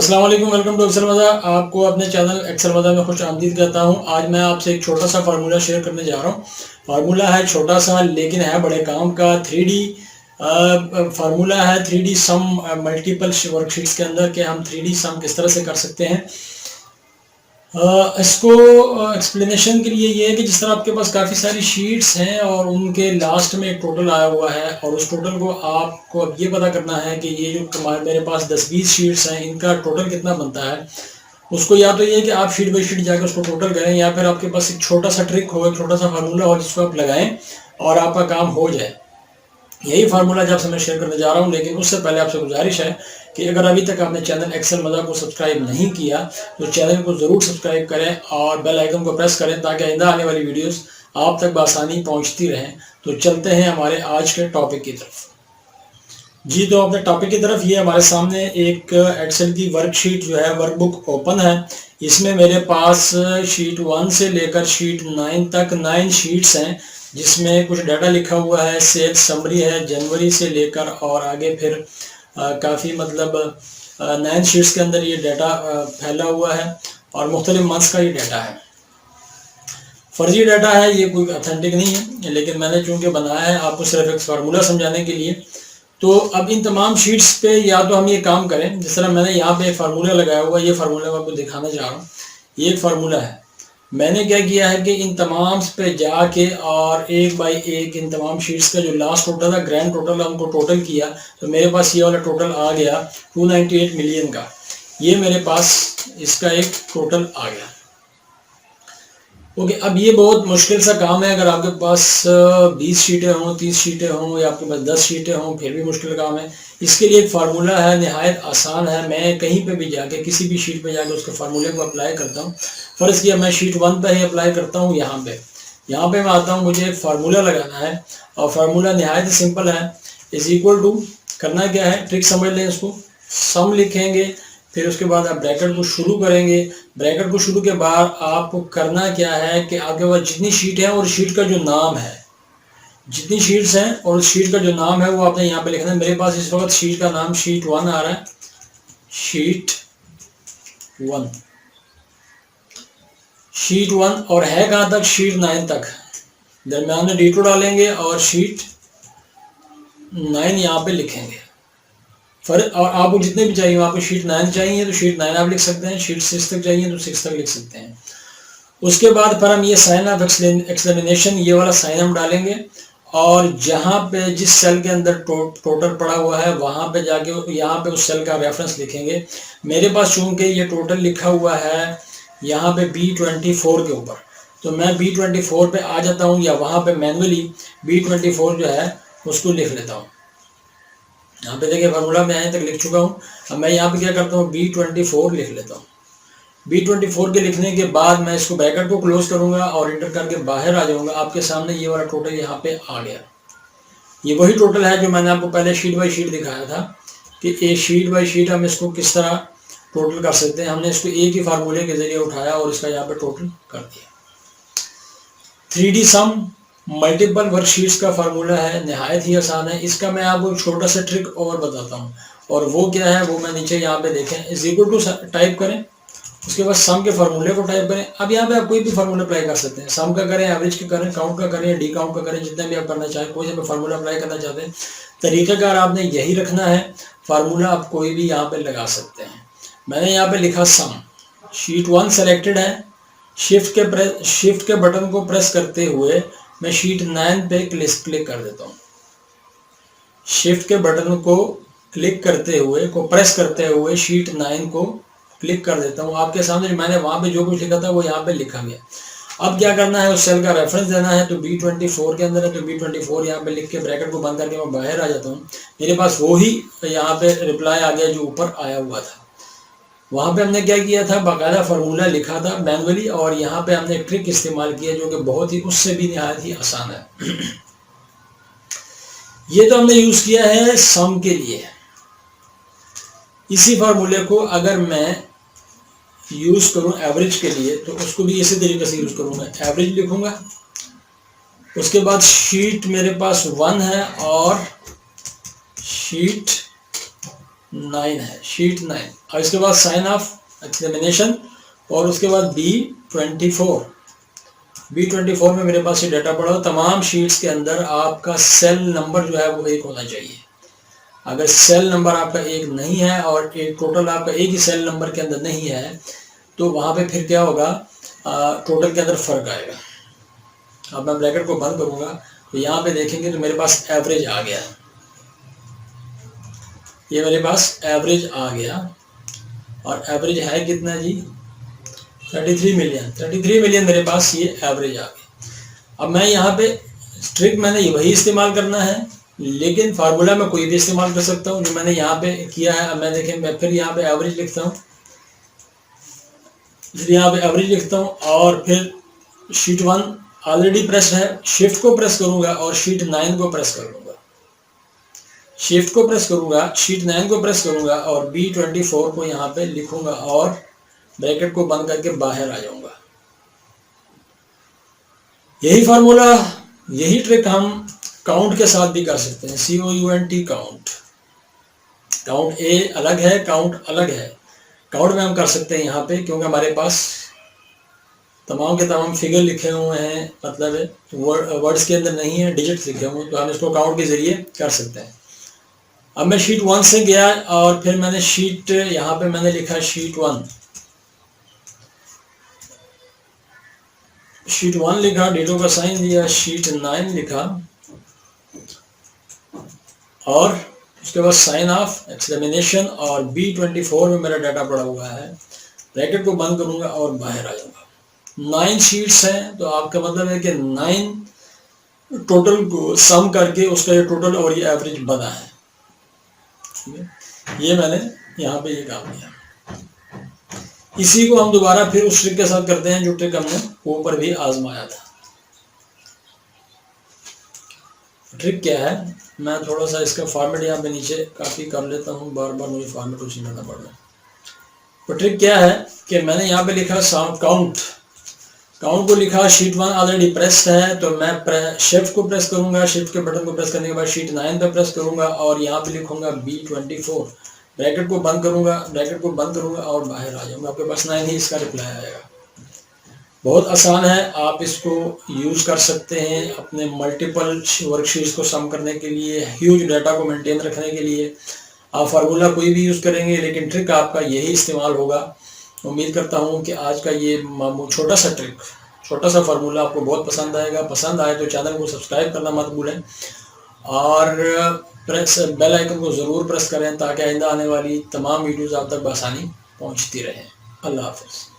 अस्सलाम वालेकुम, welcome to Excel मज़ा। आपको अपने चैनल एक्सेल मज़ा में खुश आमदीद कहता हूँ। आज मैं आपसे एक छोटा सा फार्मूला शेयर करने जा रहा हूँ। फार्मूला है छोटा सा लेकिन है बड़े काम का। 3D फार्मूला है, 3D सम मल्टीपल वर्कशीट्स के अंदर के हम 3D सम किस तरह से कर सकते हैं। इसको एक्सप्लेनेशन के लिए ये है कि जिस तरह आपके पास काफ़ी सारी शीट्स हैं और उनके लास्ट में एक टोटल आया हुआ है और उस टोटल को आपको अब ये पता करना है कि ये जो मेरे पास 10-20 शीट्स हैं इनका टोटल कितना बनता है। उसको या तो ये कि आप शीट बाई शीट जाकर उसको टोटल करें, या फिर आपके पास एक छोटा सा ट्रिक हो, एक छोटा सा फार्मूला हो जिसको आप लगाएं और आपका काम हो जाए। यही फार्मूला जब से मैं शेयर करने जा रहा हूं, लेकिन उससे पहले आपसे गुजारिश है कि अगर अभी तक आपने चैनल एक्सेल मज़ा को सब्सक्राइब नहीं किया तो चैनल को ज़रूर सब्सक्राइब करें और बेल आइकन को प्रेस करें ताकि आइंदा आने वाली वीडियोस आप तक बआसानी पहुंचती रहें। तो चलते हैं हमारे आज के टॉपिक की तरफ। जी, तो अपने टॉपिक की तरफ ये हमारे सामने एक एक्सेल की वर्कशीट जो है वर्कबुक ओपन है। इसमें मेरे पास शीट 1 से लेकर शीट 9 तक 9 शीट्स हैं जिसमें कुछ डाटा लिखा हुआ है। सेल्स समरी है जनवरी से लेकर और आगे फिर काफ़ी मतलब 9 शीट्स के अंदर ये डाटा फैला हुआ है और मुख्तलिफ मंथ्स का ये डाटा है। फर्जी डाटा है, ये कोई ऑथेंटिक नहीं है, लेकिन मैंने चूंकि बनाया है आपको सिर्फ एक फार्मूला समझाने के लिए। तो अब इन तमाम शीट्स पे या तो हम ये काम करें, जिस तरह मैंने यहाँ पे एक फार्मूला लगाया हुआ है, ये फार्मूला मैं आपको दिखाना चाह रहा हूँ। ये एक फार्मूला है। मैंने क्या किया है कि इन तमाम पे जाके और एक बाई एक इन तमाम शीट्स का जो लास्ट टोटल है, ग्रैंड टोटल है, उनको टोटल किया तो मेरे पास ये वाला टोटल आ गया 298 मिलियन का। ये मेरे पास इसका एक टोटल आ गया। ओके, अब ये बहुत मुश्किल सा काम है। अगर आपके पास 20 शीटें हों, 30 शीटें हों या आपके पास 10 शीटें हों, फिर भी मुश्किल काम है। इसके लिए एक फार्मूला है, नहायत आसान है। मैं कहीं पे भी जाके किसी भी शीट पे जाके उसके फार्मूले को अप्लाई करता हूँ। फ़र्ज़ किया मैं शीट 1 पे ही अप्लाई करता हूँ। यहाँ पे मैं आता हूँ, मुझे एक फार्मूला लगाना है और फार्मूला नहायत सिंपल है। इज़ इक्वल टू करना क्या है, ट्रिक समझ लें इसको। सम लिखेंगे, फिर उसके बाद आप ब्रैकेट को शुरू करेंगे। ब्रैकेट को शुरू के बाद आपको करना क्या है कि आपके पास जितनी शीट है और शीट का जो नाम है, जितनी शीट्स हैं और शीट का जो नाम है वो आपने यहाँ पे लिखना है। मेरे पास इस वक्त शीट का नाम शीट 1 आ रहा है, शीट 1, शीट 1 और है कहाँ तक, शीट 9 तक। दरम्यान में D2 डालेंगे और शीट 9 यहाँ पे लिखेंगे। और आपको जितने भी चाहिए, आपको शीट 9 चाहिए तो शीट 9 आप लिख सकते हैं, शीट 6 तक चाहिए तो 6 तक लिख सकते हैं। उसके बाद फिर हम ये साइन ऑफ एक्सप्लेनेशन, ये वाला साइन हम डालेंगे और जहाँ पे जिस सेल के अंदर टोटल पड़ा हुआ है वहाँ पे जाके यहाँ पे उस सेल का रेफरेंस लिखेंगे। मेरे पास चूँकि ये टोटल लिखा हुआ है यहाँ पे B24 के ऊपर, तो मैं B24 पे आ जाता हूँ या वहाँ पे मैनुअली B24 जो है उसको लिख लेता हूँ। यहाँ पे देखिए फार्मूला में यहाँ तक लिख चुका हूँ। अब मैं यहाँ पे क्या करता हूँ, B24 लिख लेता हूँ। B24 के लिखने के बाद मैं इसको ब्रैकेट को क्लोज करूँगा और इंटर करके बाहर आ जाऊँगा। आपके सामने ये वाला टोटल यहाँ पे आ गया। ये वही टोटल है जो मैंने आपको पहले शीट बाई शीट दिखाया था कि एक शीट बाई शीट हम इसको किस तरह टोटल कर सकते हैं। हमने इसको एक ही फार्मूले के जरिए उठाया और इसका यहाँ पे टोटल कर दिया। 3D सम मल्टीपल वर्कशीट्स का फार्मूला है, नहायत ही आसान है। इसका मैं आपको एक छोटा सा ट्रिक और बताता हूँ, और वो क्या है वो मैं नीचे यहाँ पे देखें, इज इक्वल टू टाइप करें, उसके बाद सम के फार्मूले को टाइप करें। अब यहाँ पे आप कोई भी फार्मूला अप्लाई कर सकते हैं, सम का करें, एवरेज का करें, काउंट का करें, डी काउंट का करें, जितना भी आप करना चाहें, कोई सा भी फार्मूला अप्लाई करना चाहते हैं। तरीक़ाकार आपने यही रखना है, फार्मूला आप कोई भी यहाँ पे लगा सकते हैं। मैंने यहाँ पे लिखा सम, शीट 1 सेलेक्टेड है, शिफ्ट के बटन को प्रेस करते हुए मैं शीट 9 पे क्लिक कर देता हूँ। शिफ्ट के बटन को प्रेस करते हुए शीट 9 को क्लिक कर देता हूँ। आपके सामने मैंने वहाँ पे जो कुछ लिखा था वो यहाँ पे लिखा गया। अब क्या करना है, उस सेल का रेफरेंस देना है। तो B24 के अंदर है तो B24 यहाँ पे लिख के ब्रैकेट को बंद करके मैं बाहर आ जाता हूँ। मेरे पास वो ही यहाँ पे रिप्लाई आ गया जो ऊपर आया हुआ था। वहाँ पे हमने क्या किया था, बाकायदा फार्मूला लिखा था मैनुअली, और यहाँ पे हमने एक ट्रिक इस्तेमाल किया जो कि बहुत ही उससे भी नहायत ही आसान है। ये तो हमने यूज किया है सम के लिए। इसी फार्मूले को अगर मैं यूज करूं एवरेज के लिए तो उसको भी इसी तरीके से यूज करूंगा। एवरेज लिखूंगा, उसके बाद शीट मेरे पास 1 है और शीट 9 है, शीट 9। और इसके बाद साइन ऑफ एक्सप्लेनेशन और उसके बाद B24 में मेरे पास ये डाटा पड़ा हो। तमाम शीट्स के अंदर आपका सेल नंबर जो है वो एक होना चाहिए। अगर सेल नंबर आपका एक नहीं है और एक टोटल आपका एक ही सेल नंबर के अंदर नहीं है तो वहाँ पे फिर क्या होगा, टोटल के अंदर फर्क आएगा। अब मैं ब्रैकेट को बंद करूँगा तो यहाँ पे देखेंगे तो मेरे पास एवरेज आ गया, ये मेरे पास एवरेज आ गया। और एवरेज है कितना जी, 33 मिलियन मेरे पास ये एवरेज आ गया। अब मैं यहाँ पे ट्रिक मैंने वही इस्तेमाल करना है, लेकिन फार्मूला में कोई भी इस्तेमाल कर सकता हूँ जो मैंने यहाँ पे किया है। अब मैं देखें, मैं फिर यहाँ पे एवरेज लिखता हूँ, इसलिए यहाँ पे एवरेज लिखता हूँ और फिर शीट 1 ऑलरेडी प्रेस है, शिफ्ट को प्रेस करूँगा और शीट 9 को प्रेस कर लूँगा, शिफ्ट को प्रेस करूँगा, शीट 9 को प्रेस करूँगा और B24 को यहाँ पे लिखूँगा और ब्रैकेट को बंद करके बाहर आ जाऊँगा। यही फार्मूला, यही ट्रिक हम काउंट के साथ भी कर सकते हैं, COUNT काउंट। काउंट ए अलग है, काउंट अलग है। काउंट में हम कर सकते हैं यहाँ पे, क्योंकि हमारे पास तमाम के तमाम फिगर लिखे हुए हैं, मतलब वर्ड्स के अंदर नहीं है, डिजिट्स लिखे हुए हैं, तो हम इसको काउंट के जरिए कर सकते हैं। अब मैं शीट 1 से गया और फिर मैंने शीट, यहाँ पे मैंने लिखा शीट 1 लिखा, डेटो का साइन दिया, शीट 9 लिखा और उसके बाद साइन ऑफ एक्सप्लेनेशन और B24 में मेरा डाटा पड़ा हुआ है। ब्रैकेट को बंद करूंगा और बाहर आ जाऊंगा। 9 शीट्स हैं, तो आपका मतलब है कि 9 टोटल को सम करके उसका ये टोटल और ये एवरेज बना है। ठीक है, ये मैंने यहाँ पे ये काम किया। इसी को हम दोबारा फिर उस ट्रिक के साथ करते हैं जो ट्रिक हमने ऊपर भी आजमाया था। ट्रिक क्या है, मैं थोड़ा सा इसका फॉर्मेट यहाँ पे नीचे कॉपी कर लेता हूँ, बार बार मुझे फॉर्मेट उसी करना पड़ रहा है। तो ट्रिक क्या है कि मैंने यहाँ पे लिखा काउंट को लिखा, शीट 1 ऑलरेडी प्रेस्ड है, तो मैं शिफ्ट को प्रेस करूंगा, शिफ्ट के बटन को प्रेस करने के बाद शीट 9 पे प्रेस करूंगा और यहाँ पे लिखूंगा B24, ब्रैकेट को बंद करूंगा और बाहर आ जाऊंगा। आपके पास 9 ही इसका रिप्लाई आएगा। बहुत आसान है, आप इसको यूज़ कर सकते हैं अपने मल्टीपल वर्कशीट्स को सम करने के लिए, ह्यूज डाटा को मेंटेन रखने के लिए। आप फार्मूला कोई भी यूज़ करेंगे, लेकिन ट्रिक आपका यही इस्तेमाल होगा। उम्मीद करता हूँ कि आज का ये छोटा सा ट्रिक, छोटा सा फार्मूला आपको बहुत पसंद आएगा। पसंद आए तो चैनल को सब्सक्राइब करना मत भूलें और बेल आइकन को ज़रूर प्रेस करें ताकि आइंदा आने वाली तमाम वीडियोज़ आप तक बआसानी पहुँचती रहें। अल्लाह हाफ़िज़।